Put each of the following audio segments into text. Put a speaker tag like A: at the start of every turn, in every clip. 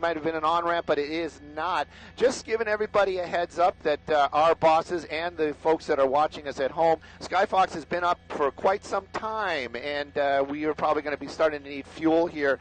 A: might have been an on-ramp, but it is not. Just giving everybody a heads up that our bosses and the folks that are watching us at home, Skyfox has been up for quite some time, and we are probably going to be starting to need fuel here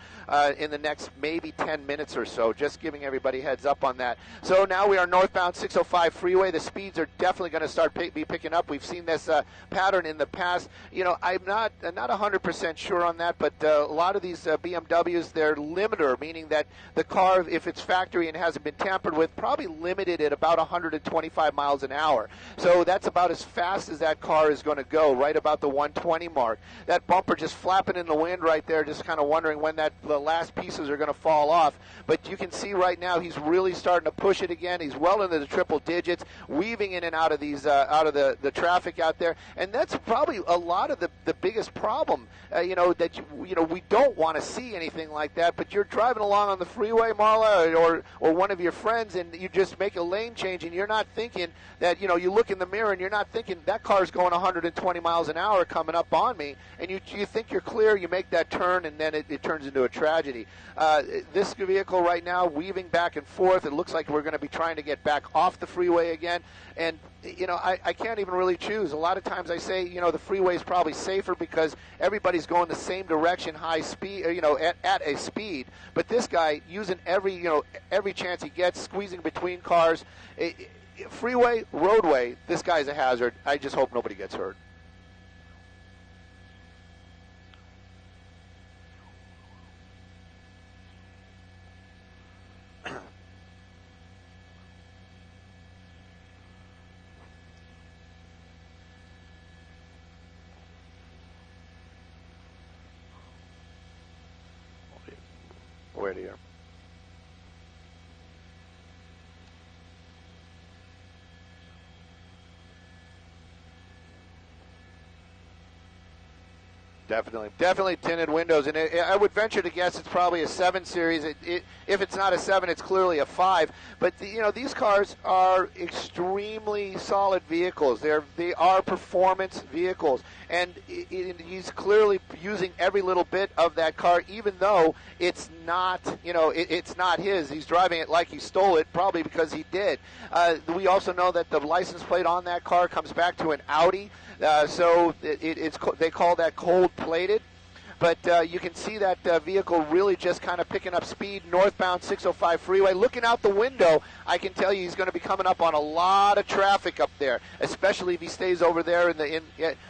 A: in the next maybe 10 minutes or so. Just giving everybody heads up on that. So now we are northbound 605 freeway. The speeds are definitely going to start be picking up. We've seen this pattern in the past. You know, I'm not 100% sure on that, but a lot of these BMWs, they're limiter, meaning that the car, if it's factory and hasn't been tampered with, probably limited at about 125 miles an hour. So that's about as fast as that car is going to go, right about the 120 mark. That bumper just flapping in the wind right there, just kind of wondering when the last pieces are going to fall off. But you can see right now he's really starting to push it again. He's well into the triple digits, weaving in and out of these out of the traffic out there, and that's probably a lot of the biggest problem. You know, that we don't want to see anything like that. But you're driving along on the freeway, Marla, or one of your friends, and you just make a lane change, and you're not thinking that, you look in the mirror and you're not thinking that car's going 120 miles an hour coming up on me, and you think you're clear, you make that turn, and then it turns into a tragedy. This vehicle right now weaving back and forth. It looks like we're going to be trying to get back off the freeway again, and I can't even really choose. A lot of times I say, the freeway is probably safer because everybody's going the same direction, high speed, at a speed. But this guy using every chance he gets, squeezing between cars. Freeway, roadway, this guy's a hazard. I just hope nobody gets hurt. Where do you? Definitely tinted windows, and I would venture to guess it's probably a 7 Series. If it's not a 7, it's clearly a 5. But these cars are extremely solid vehicles. They are performance vehicles, and he's clearly using every little bit of that car, even though it's not it's not his. He's driving it like he stole it, probably because he did. We also know that the license plate on that car comes back to an Audi. So they call that cold-plated. But you can see that vehicle really just kind of picking up speed northbound 605 freeway. Looking out the window, I can tell you he's going to be coming up on a lot of traffic up there, especially if he stays over there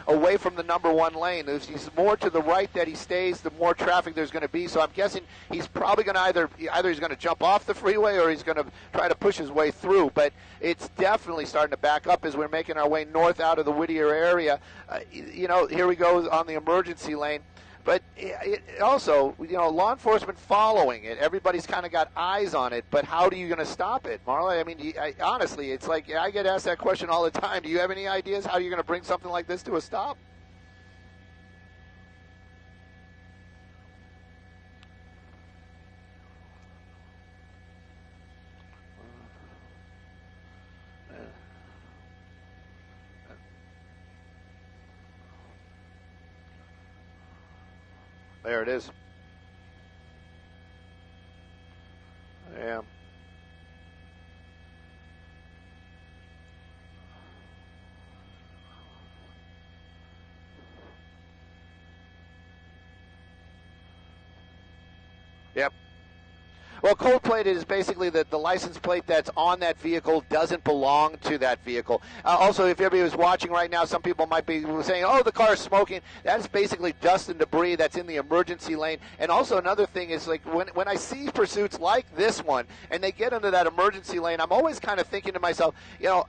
A: away from the number 1 lane. He's more to the right that he stays, the more traffic there's going to be. So I'm guessing he's probably going to either he's going to jump off the freeway or he's going to try to push his way through. But it's definitely starting to back up as we're making our way north out of the Whittier area. Here we go on the emergency lane. But it also, law enforcement following it. Everybody's kind of got eyes on it, but how are you going to stop it, Marla? I mean, honestly, it's like I get asked that question all the time. Do you have any ideas how you're going to bring something like this to a stop? There it is. Yeah. Yep. Well, cold-plated is basically the license plate that's on that vehicle doesn't belong to that vehicle. Also, if everybody was watching right now, some people might be saying, oh, the car is smoking. That's basically dust and debris that's in the emergency lane. And also another thing is, like, when I see pursuits like this one and they get into that emergency lane, I'm always kind of thinking to myself,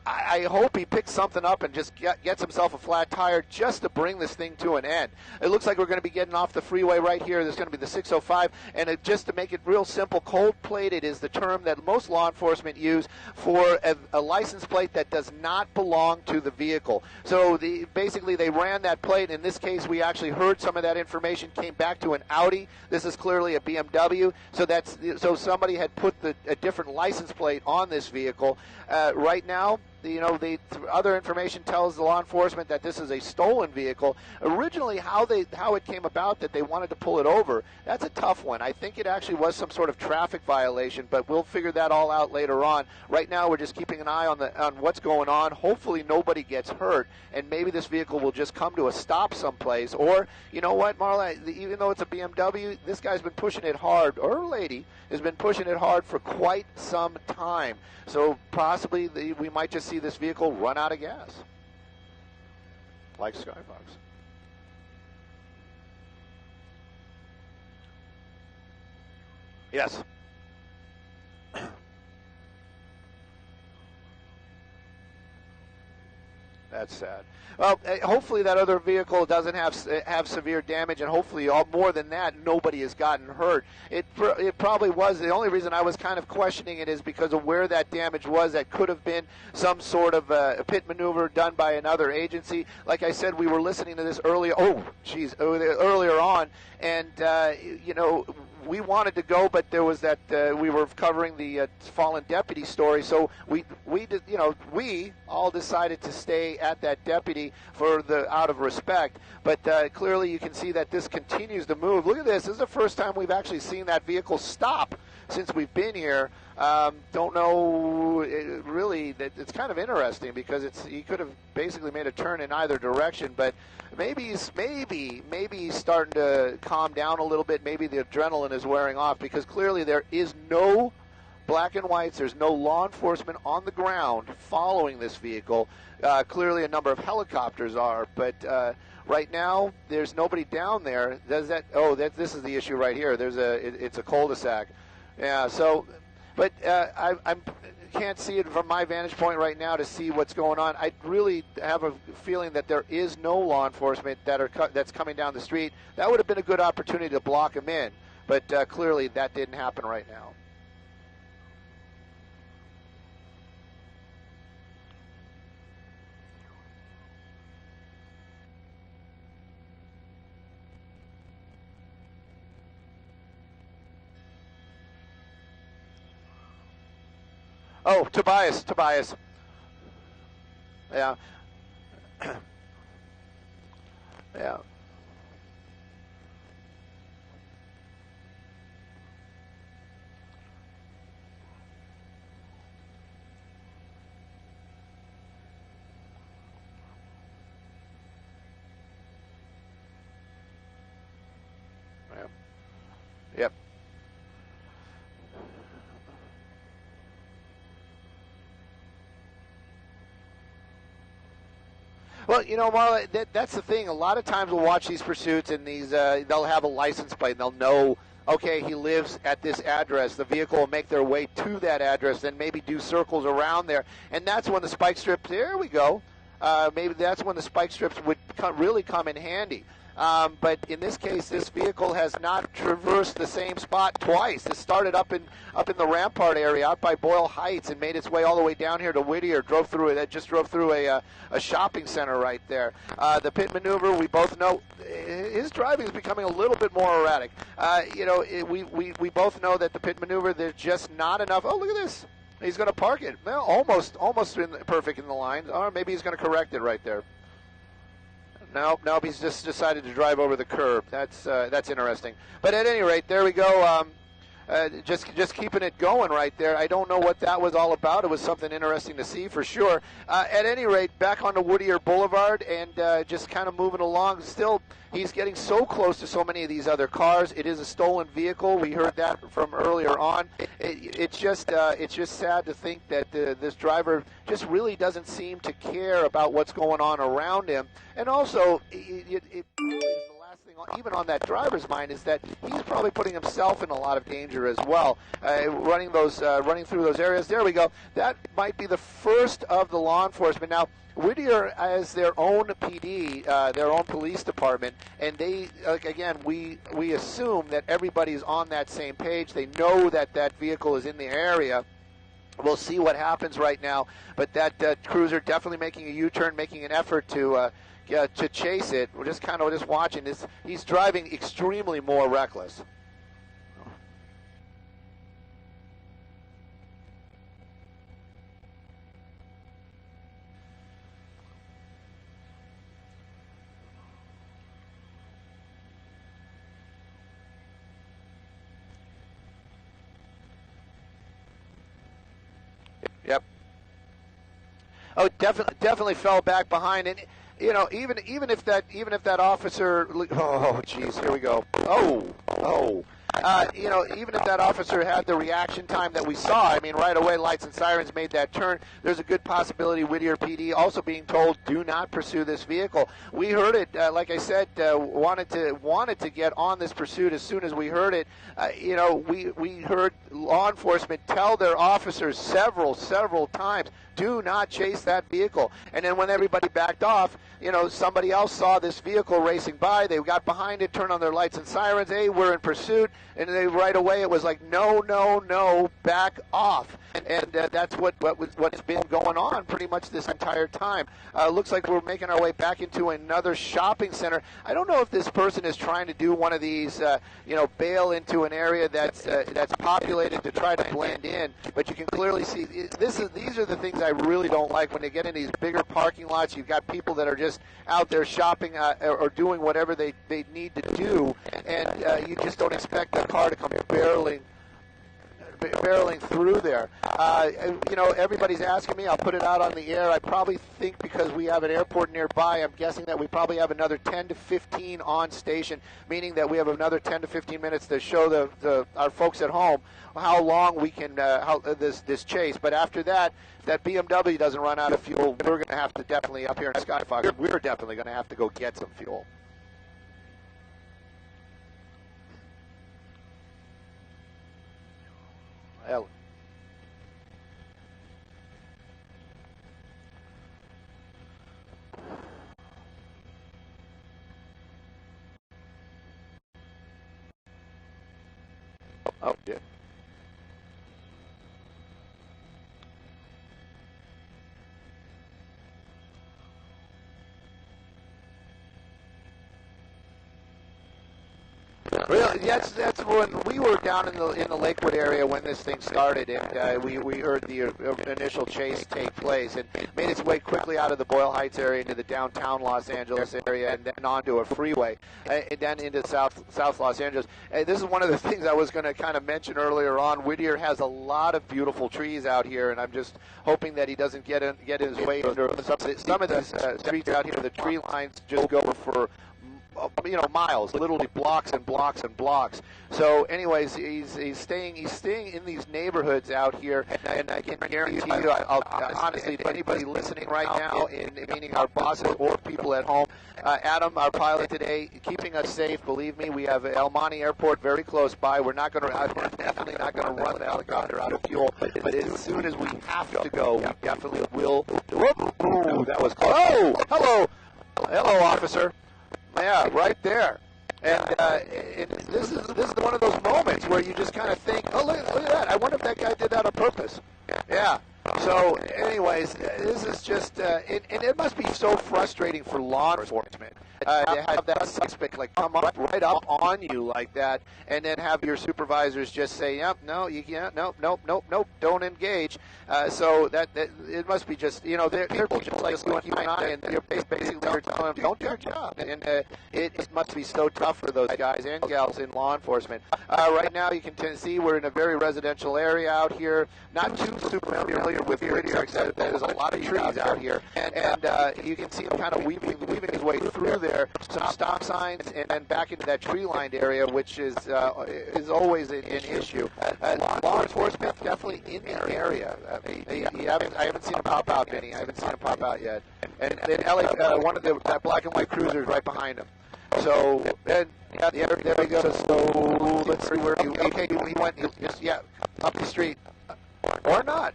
A: I hope he picks something up and just gets himself a flat tire just to bring this thing to an end. It looks like we're going to be getting off the freeway right here. There's going to be the 605. And just to make it real simple, cold-plated is the term that most law enforcement use for a license plate that does not belong to the vehicle. So basically they ran that plate. In this case, we actually heard some of that information came back to an Audi. This is clearly a BMW. So somebody had put a different license plate on this vehicle. Right now, other information tells the law enforcement that this is a stolen vehicle. Originally, how it came about that they wanted to pull it over, that's a tough one. I think it actually was some sort of traffic violation, but we'll figure that all out later on. Right now, we're just keeping an eye on what's going on. Hopefully, nobody gets hurt, and maybe this vehicle will just come to a stop someplace. Or, you know what, Marla, even though it's a BMW, this guy's been pushing it hard, or lady has been pushing it hard for quite some time. So possibly we might just see this vehicle run out of gas, like Skyfox. Yes. That's sad. Well, hopefully that other vehicle doesn't have severe damage, and hopefully more than that, nobody has gotten hurt. It probably was. The only reason I was kind of questioning it is because of where that damage was. That could have been some sort of a pit maneuver done by another agency. Like I said, we were listening to this earlier. Earlier on, and we wanted to go, but there was that we were covering the fallen deputy story, so we all decided to stay at that deputy out of respect. But clearly, you can see that this continues to move. Look at this. This is the first time we've actually seen that vehicle stop since we've been here. Don't know really. It's kind of interesting because he could have basically made a turn in either direction, but maybe he's starting to calm down a little bit. Maybe the adrenaline is wearing off, because clearly there is no black and whites. There's no law enforcement on the ground following this vehicle. Clearly a number of helicopters are, but right now there's nobody down there. This is the issue right here. It's a cul-de-sac. Yeah, so, but I can't see it from my vantage point right now to see what's going on. I really have a feeling that there is no law enforcement that's coming down the street. That would have been a good opportunity to block them in, but clearly that didn't happen right now. Oh, Tobias. Yeah. Yeah. Yep. Well, Marla, that's the thing. A lot of times we'll watch these pursuits, and they'll have a license plate, and they'll know, okay, he lives at this address. The vehicle will make their way to that address, then maybe do circles around there. And that's when the spike strips, there we go. Maybe that's when the spike strips would really come in handy. But in this case, this vehicle has not traversed the same spot twice. It started up in the Rampart area, out by Boyle Heights, and made its way all the way down here to Whittier. Drove through a shopping center right there. The pit maneuver, we both know, his driving is becoming a little bit more erratic. We both know that the pit maneuver, there's just not enough. Oh, look at this. He's going to park it. Well, almost perfect in the line. Or maybe he's going to correct it right there. Nope, he's just decided to drive over the curb. That's interesting. But at any rate, there we go. Just keeping it going right there. I don't know what that was all about. It was something interesting to see for sure. At any rate, back onto Whittier Boulevard and just kind of moving along. Still, he's getting so close to so many of these other cars. It is a stolen vehicle. We heard that from earlier on. It's just sad to think that this driver just really doesn't seem to care about what's going on around him. And also, it probably is the last thing, even on that driver's mind, is that he's probably putting himself in a lot of danger as well. Running through those areas. There we go. That might be the first of the law enforcement. Now, Whittier has their own PD, their own police department, and they, again, we assume that everybody's on that same page. They know that vehicle is in the area. We'll see what happens right now, but that cruiser definitely making a U-turn, making an effort to chase it. We're just kind of watching this. He's driving extremely more reckless. Yep. Oh, definitely fell back behind, and you know, even if that officer, oh, geez, here we go. Oh. You know, even if that officer had the reaction time that we saw, I mean, right away, lights and sirens made that turn. There's a good possibility Whittier PD also being told, do not pursue this vehicle. We heard it, like I said, wanted to get on this pursuit as soon as we heard it. You know, we heard law enforcement tell their officers several times, do not chase that vehicle. And then when everybody backed off, you know, somebody else saw this vehicle racing by. They got behind it, turned on their lights and sirens. Hey, we're in pursuit. And they right away it was like, no, back off. And that's what's been going on pretty much this entire time. Looks like we're making our way back into another shopping center. I don't know if this person is trying to do one of these, you know, bail into an area that's populated to try to blend in. But you can clearly see these are the things I really don't like when they get in these bigger parking lots. You've got people that are just out there shopping or doing whatever they need to do, and you just don't expect a car to come barreling through there. You know, everybody's asking me. I'll put it out on the air. I probably think because we have an airport nearby, I'm guessing that we probably have another 10 to 15 on station, meaning that we have another 10 to 15 minutes to show our folks at home how long we can this chase. But after that, if that BMW doesn't run out of fuel, we're going to have to definitely up here in Skyfox. We're definitely going to have to go get some fuel. Well, oh, yeah. Really, that's when we were down in the Lakewood area when this thing started, and we heard the initial chase take place, and made its way quickly out of the Boyle Heights area into the downtown Los Angeles area, and then onto a freeway, and then into South Los Angeles. And this is one of the things I was going to kind of mention earlier on. Whittier has a lot of beautiful trees out here, and I'm just hoping that he doesn't get his way under some of these streets out here. The tree lines just go for miles, literally blocks and blocks and blocks. So, anyways, he's staying in these neighborhoods out here, and I can guarantee you, honestly, to anybody listening right now, meaning our bosses or people at home, Adam, our pilot today, keeping us safe. Believe me, we have El Monte Airport very close by. We're definitely not going to run the helicopter out of fuel, but as soon as we have to go, we definitely will. Whoop, that was close. Oh, hello, officer. Yeah, right there. And this is one of those moments where you just kind of think, oh, look at that. I wonder if that guy did that on purpose. Yeah. So, anyways, this is just, and it must be so frustrating for law enforcement to have that suspect come up right up on you like that, and then have your supervisors just say, yep, no, you can't, nope, don't engage. So that it must be just, they're people just like you and I, and you're basically telling them, don't do your job. And it must be so tough for those guys and gals in law enforcement. Right now, you can see we're in a very residential area out here, not too super familiar with Whittier, except there's a lot of trees out here, and you can see him kind of weaving his way through there. Some stop signs, and then back into that tree-lined area, which is always an issue. Law enforcement definitely in the area. I haven't seen him pop out, Benny. I haven't seen him pop out yet. And then one of that black and white cruiser is right behind him. So, and there we go. So let's see where he went. Up the street, or not.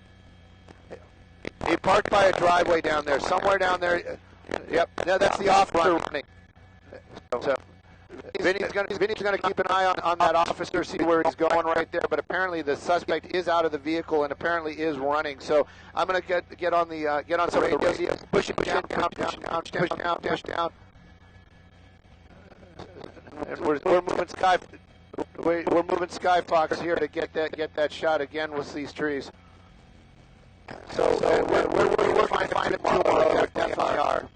A: He parked by a driveway down there, somewhere down there. Yep, no, that's the officer running. So Vinny's going to keep an eye on that officer, see where he's going right there. But apparently the suspect is out of the vehicle and apparently is running. So I'm going to get on some radio, push it down. And we're moving Skyfox here to get that shot again with these trees. So we're finding tomorrow. Definitely are.